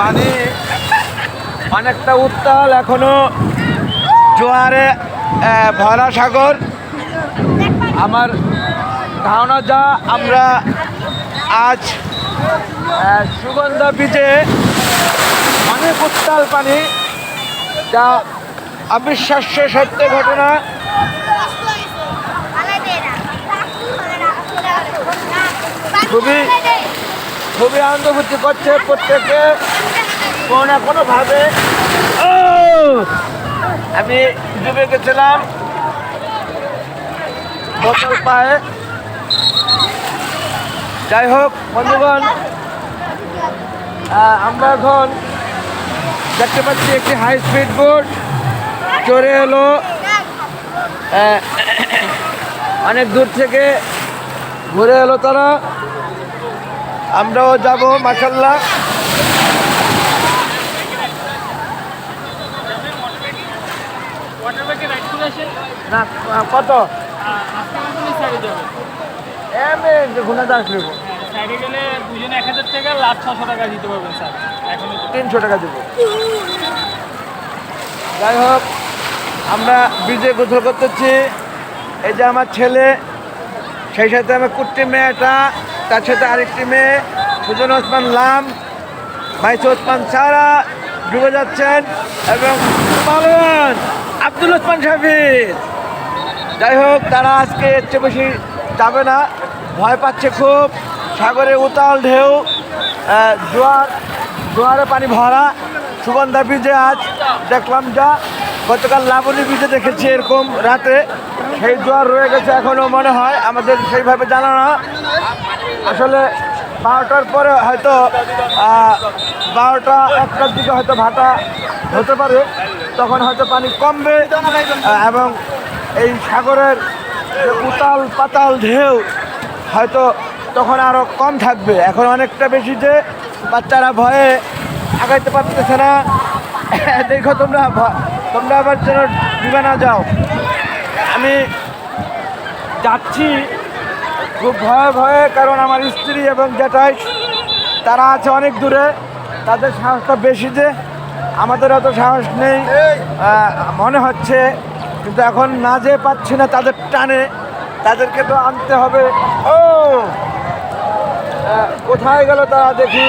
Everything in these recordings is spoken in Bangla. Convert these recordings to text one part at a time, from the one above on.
পানি অনেকটা উত্তাল, এখনো জোয়ারে ভরা সাগর। আমার ধারণা যা আমরা আজ সুগন্ধা বিচে অনেক উত্তাল পানি, যা অবিশ্বাস্য সত্য ঘটনা। খুবই খুবই আনন্দভূতি করছে প্রত্যেকে কোনো না কোনোভাবে। আমি ডুবে গেছিলাম বোতল পায়ে। যাই হোক বন্ধুগণ, আমরা এখন দেখতে পাচ্ছি একটি হাই স্পিড বোট চড়ে এলো অনেক দূর থেকে ঘুরে এলো তারা। আমরাও যাব মাশাআল্লাহ। না কত ঘুরে আসলে সাইডে গেলে দুজনে 1000 টাকা, লাস্ট 600 টাকা দিতে পারবেন স্যার। এখন 300 টাকা দেবো। যাই হোক, আমরা ব্রিজে গোসল করতেছি। এই যে আমার ছেলে, সেই সাথে আমার কুট্টি মেয়েটা, তার সাথে আরেকটি মেয়ে সুজন ওসমান লাম, মাইসু ওসমান সারা ডুবে যাচ্ছেন, এবং পালন আব্দুল ওসমান শাফিদ। যাই হোক, তারা আজকে এর চেয়ে বেশি যাবে না, ভয় পাচ্ছে খুব। সাগরে উতাল ঢেউ, জোয়ারে পানি ভরা। সুগন্ধা ব্রিজে আজ দেখলাম যা, গতকাল লাবণী ব্রিজে দেখেছি এরকম রাতে, সেই জোয়ার রয়ে গেছে এখনও মনে হয়, আমাদের সেইভাবে জানা না। আসলে 12টার পরে হয়তো 12টা 1টার দিকে হয়তো ভাটা হতে পারে, তখন হয়তো পানি কমবে এবং এই সাগরের যে উতাল পাতাল ঢেউ হয়তো তখন আরও কম থাকবে। এখন অনেকটা বেশি, যে বাচ্চারা ভয়ে আগাইতে পারতেছে না। দেখো তোমরা আবার যেন ডুবে না যাও। আমি যাচ্ছি খুব ভয়ে ভয়ে, কারণ আমার স্ত্রী এবং জ্যাঠাই তারা আছে অনেক দূরে, তাদের সাহসটা বেশি, যে আমাদের অত সাহস নেই মনে হচ্ছে। কিন্তু এখন না যেয়ে পাচ্ছি না, তাদের টানে তাদেরকে তো আনতে হবে। ও কোথায় গেল তারা, দেখি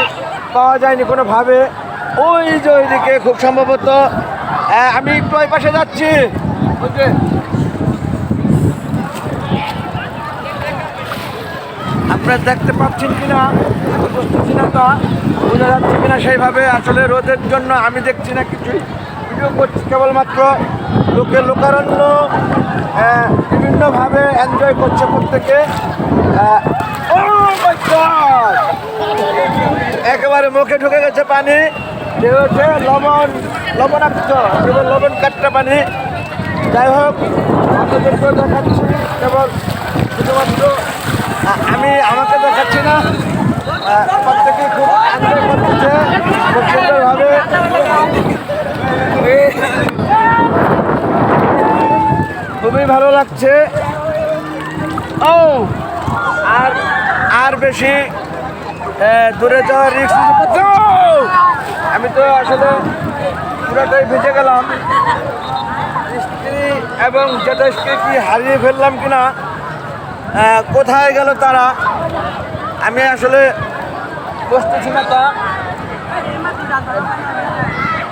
পাওয়া যায়নি কোনোভাবে। ওই যে ওইদিকে খুব সম্ভবত, আমি একটু ওই পাশে যাচ্ছি। ওকে, আপনারা দেখতে পাচ্ছেন কিনা বুঝতেছি না, তা বোঝা যাচ্ছে কিনা সেইভাবে। আসলে রোদের জন্য আমি দেখছি না কিছুই, ভিডিও করছি কেবলমাত্র। লোকারণ্য বিভিন্নভাবে এনজয় করছে প্রত্যেকে। একেবারে মুখে ঢুকে গেছে পানি, যে হচ্ছে লবণাক্ত, কেবল লবণ কাটটা পানি। যাই হোক, আপনাদেরকেও দেখাচ্ছি কেবল, শুধুমাত্র আমি আমাকে দেখাচ্ছি না, প্রত্যেকে খুব এনজয় করতেছে খুব সুন্দরভাবে। খুবই ভালো লাগছে। ও আর বেশি দূরে যাওয়ার রিস্ক। আমি তো আসলে পুরোটাই ভিজে গেলাম। স্ত্রী এবং জ্যাঠাইকে কি হারিয়ে ফেললাম কিনা, কোথায় গেল তারা, আমি আসলে বুঝতেছি না। তা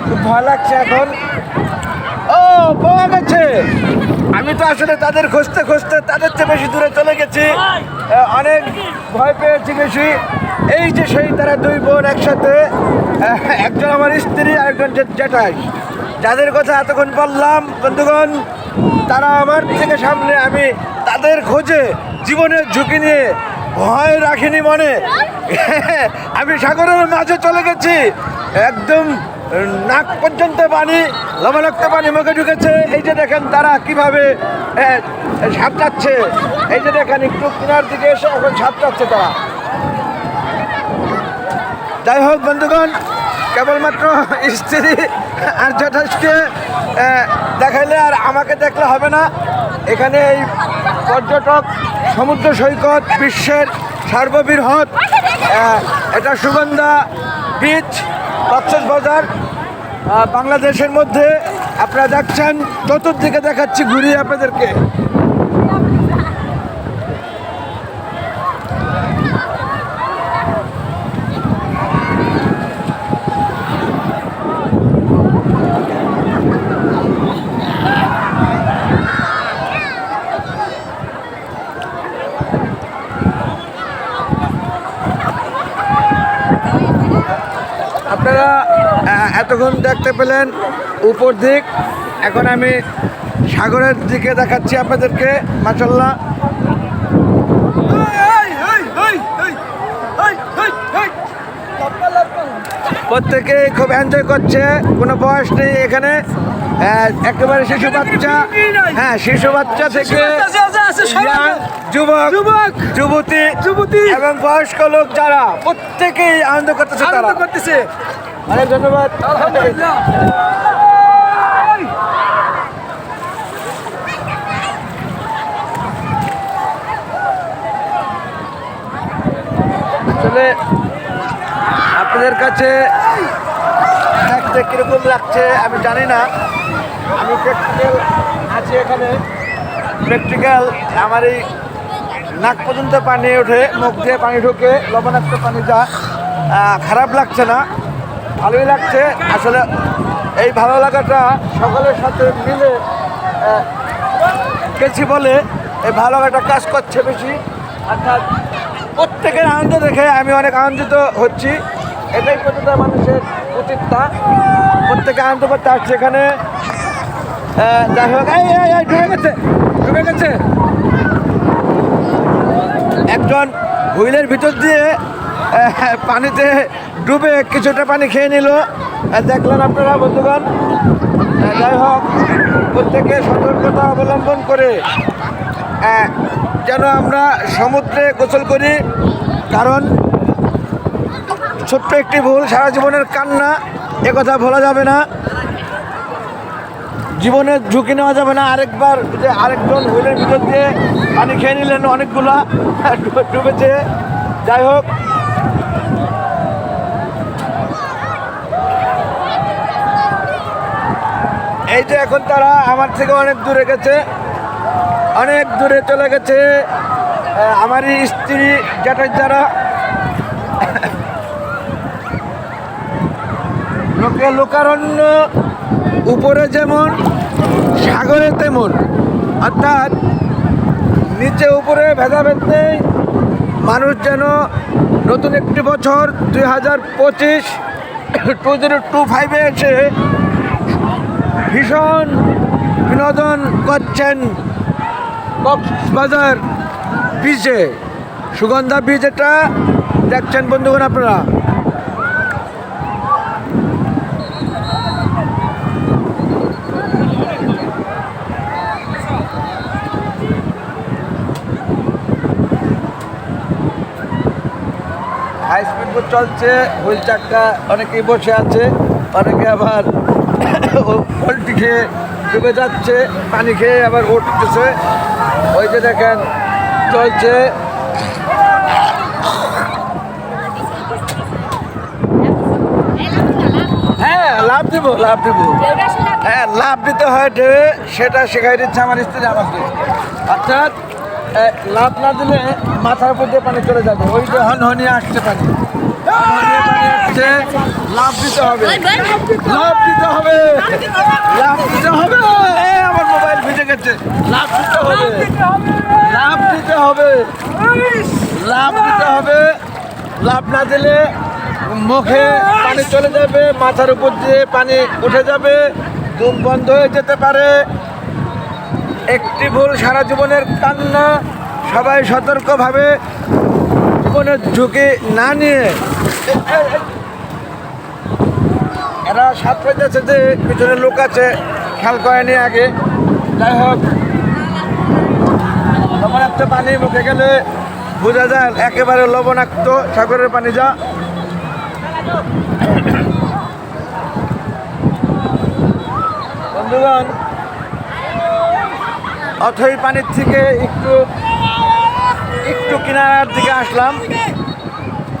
খুব ভয় লাগছে এখন। ও পাওয়া গেছে। আমি তো আসলে তাদের খুঁজতে খুঁজতে তাদের চেয়ে বেশি দূরে চলে গেছি, অনেক ভয় পেয়েছি বেশি। এই যে সেই তারা দুই বোন একসাথে, একজন আমার স্ত্রী আর একজন জ্যাঠাই, যাদের কথা এতক্ষণ বললাম বন্ধুগণ, তারা আমার থেকে সামনে। আমি তাদের খোঁজে জীবনের ঝুঁকি নিয়ে, ভয় রাখিনি মনে, আমি সাগরের মাঝে চলে গেছি। একদম নাক পর্যন্ত পানি, লবণাক্ত পানি মুখে ঢুকেছে। এই যে দেখেন তারা কিভাবে সাঁতরাচ্ছে, এই যে দেখেন একটু কিনার দিকে এসে এখন সাঁতরাচ্ছে তারা। যাই হোক বন্ধুগণ, কেবলমাত্র স্ত্রী আর জ্যাঠাইকে দেখাইলে আর আমাকে দেখলে হবে না। এখানে এই পর্যটক সমুদ্র সৈকত বিশ্বের সর্ববৃহৎ, এটা সুগন্ধা বিচ। কক্সবাজার বাংলাদেশের মধ্যে। আপনারা যাচ্ছেন, চতুর্দিকে দেখাচ্ছি ঘুরিয়ে আপনাদেরকে। আপনারা এতক্ষণ দেখতে পেলেন উপর দিক, এখন আমি সাগরের দিকে দেখাচ্ছি আপনাদেরকে। মাশাআল্লাহ, প্রত্যেকেই খুব এনজয় করছে, কোনো বয়স নেই এখানে। একেবারে শিশু বাচ্চা, হ্যাঁ শিশু বাচ্চা থেকে young, যুবক যুবতী এবং বয়স্ক লোক যারা, প্রত্যেকেই আনন্দ করতেছে, তারা করতেছে। অনেক ধন্যবাদ। আসলে আপনাদের কাছে দেখতে কিরকম লাগছে আমি জানি না। আমি প্র্যাকটিক্যাল আছি এখানে, প্র্যাকটিক্যাল আমার এই নাক পর্যন্ত পানি ওঠে, মুখ দিয়ে পানি ঢোকে, লবণাক্ত পানি। যা খারাপ লাগছে না, ভালোই লাগছে। আসলে এই ভালো লাগাটা সকলের সাথে মিলে গেছি বলে এই ভালো লাগাটা কাজ করছে বেশি। অর্থাৎ প্রত্যেকের আনন্দ দেখে আমি অনেক আনন্দিত হচ্ছি। এটাই প্রতিটা মানুষের উচিত, না প্রত্যেকে আনন্দ করতে আসছে এখানে। যাই হোক, ডুবে গেছে একজন হুইলের ভিতর দিয়ে পানিতে ডুবে কিছুটা পানি খেয়ে নিল, দেখলেন আপনারা বন্ধুগণ। যাই হোক, প্রত্যেকে সতর্কতা অবলম্বন করে যেন আমরা সমুদ্রে গোসল করি, কারণ ছোট্ট একটি ভুল সারা জীবনের কান্না, একথা ভোলা যাবে না। জীবনের ঝুঁকি নেওয়া যাবে না। আরেকবার যে আরেকজন হুইলের ভিতর দিয়ে পানি খেয়ে নিলেন, অনেকগুলা ডুবেছে। যাই হোক, এই যে এখন তারা আমার থেকে অনেক দূরে গেছে, অনেক দূরে চলে গেছে। আমারই স্ত্রী জ্যাঠার যারা, লোকারণ্য উপরে যেমন সাগরে তেমন, অর্থাৎ নিচে উপরে ভেদাভেদ নেই। মানুষ যেন নতুন একটি বছর 2025 2025 এসে ভীষণ বিনোদন করছেন কক্সবাজার বিচে, সুগন্ধা বিচ। এটা দেখছেন বন্ধুগণ আপনারা। হাই স্পিড বোট চলছে, হুইল চাক্কা, অনেকেই বসে আছে, অনেকে আবার পোলট্রি খেয়ে ডুবে যাচ্ছে, পানি খেয়ে আবার উঠতেছে। ওই যে দেখেন চলছে। হ্যাঁ, লাভ দিব। হ্যাঁ, লাভ দিতে হয় ঢেউয়ে, সেটা শেখাই দিচ্ছে আমার স্ত্রী আমাকে। অর্থাৎ লাভ না দিলে মাথার উপর দিয়ে পানি চলে যাবে। ওই যে হনহনিয়ে আসছে পানি, আসছে। লাভ দিতে হবে, আমার মোবাইল ভিজে গেছে। লাভ দিতে হবে। লাভ না দিলে মুখে পানি চলে যাবে, মাথার উপর দিয়ে পানি উঠে যাবে, ঘুম বন্ধ হয়ে যেতে পারে। একটি ভুল সারা জীবনের কান্না। সবাই সতর্কভাবে জীবনের ঝুঁকি না নিয়ে, এরা সাত পাইতেছে যে পিছনে লোক আছে, খেয়াল করেনি আগে। যাই হোক, লবণাক্ত পানি মুখে গেলে বোঝা যায় একেবারে লবণাক্ত সাগরের পানি। যা বন্ধুগণ, অথই পানির থেকে একটু কিনারার দিকে আসলাম,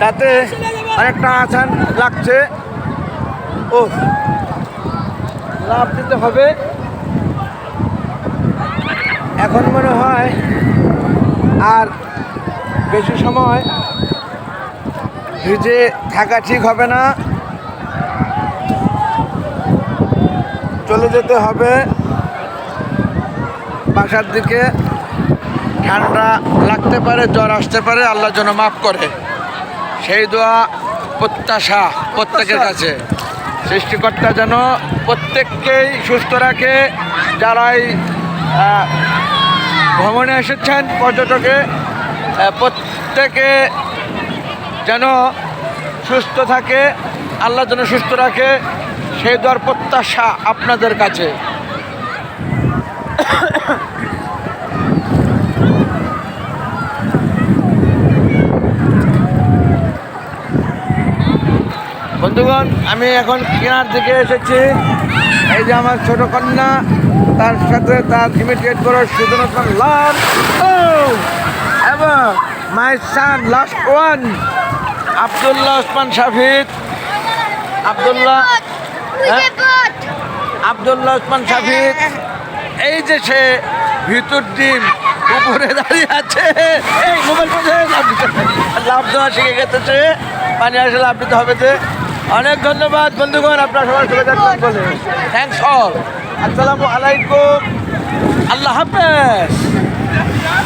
তাতে অনেকটা আসান লাগছে। ও লাভ দিতে হবে। এখন মনে হয় আর বেশি সময় ভিজে থাকা ঠিক হবে না, চলে যেতে হবে বাসার দিকে। ঠান্ডা লাগতে পারে, জ্বর আসতে পারে, আল্লাহ যেন মাফ করে সেই দোয়া প্রত্যাশা প্রত্যেকের কাছে। সৃষ্টিকর্তা যেন প্রত্যেককেই সুস্থ রাখে, যারাই ভ্রমণে এসেছেন পর্যটকে, প্রত্যেকে যেন সুস্থ থাকে, আল্লাহ যেন সুস্থ রাখে সেই দোয়ার প্রত্যাশা আপনাদের কাছে। বন্ধুগণ, আমি এখন কেনার দিকে এসেছি। এই যে আমার ছোট কন্যা, তার সাথে তার ইমিডিয়েট বড় সুজন ওসমান লাভ, এবং মাই সান লাস্ট ওয়ান আব্দুল্লাহ ওসমান শাফিদ। আব্দুল্লাহ ওসমান শাফিদ, এই যে সে ভিতর ডিম উপরে দাঁড়িয়ে আছে, এই মোবাইল ফোনে লাভ দেওয়া শিখে গেছে, পানি আসলে লাভ দিতে হবে। যে অনেক ধন্যবাদ বন্ধুগণ, আপনারা সবাই চলে যাচ্ছেন বলে থ্যাংকস অল। আসসালামু আলাইকুম, আল্লাহ হাফেজ।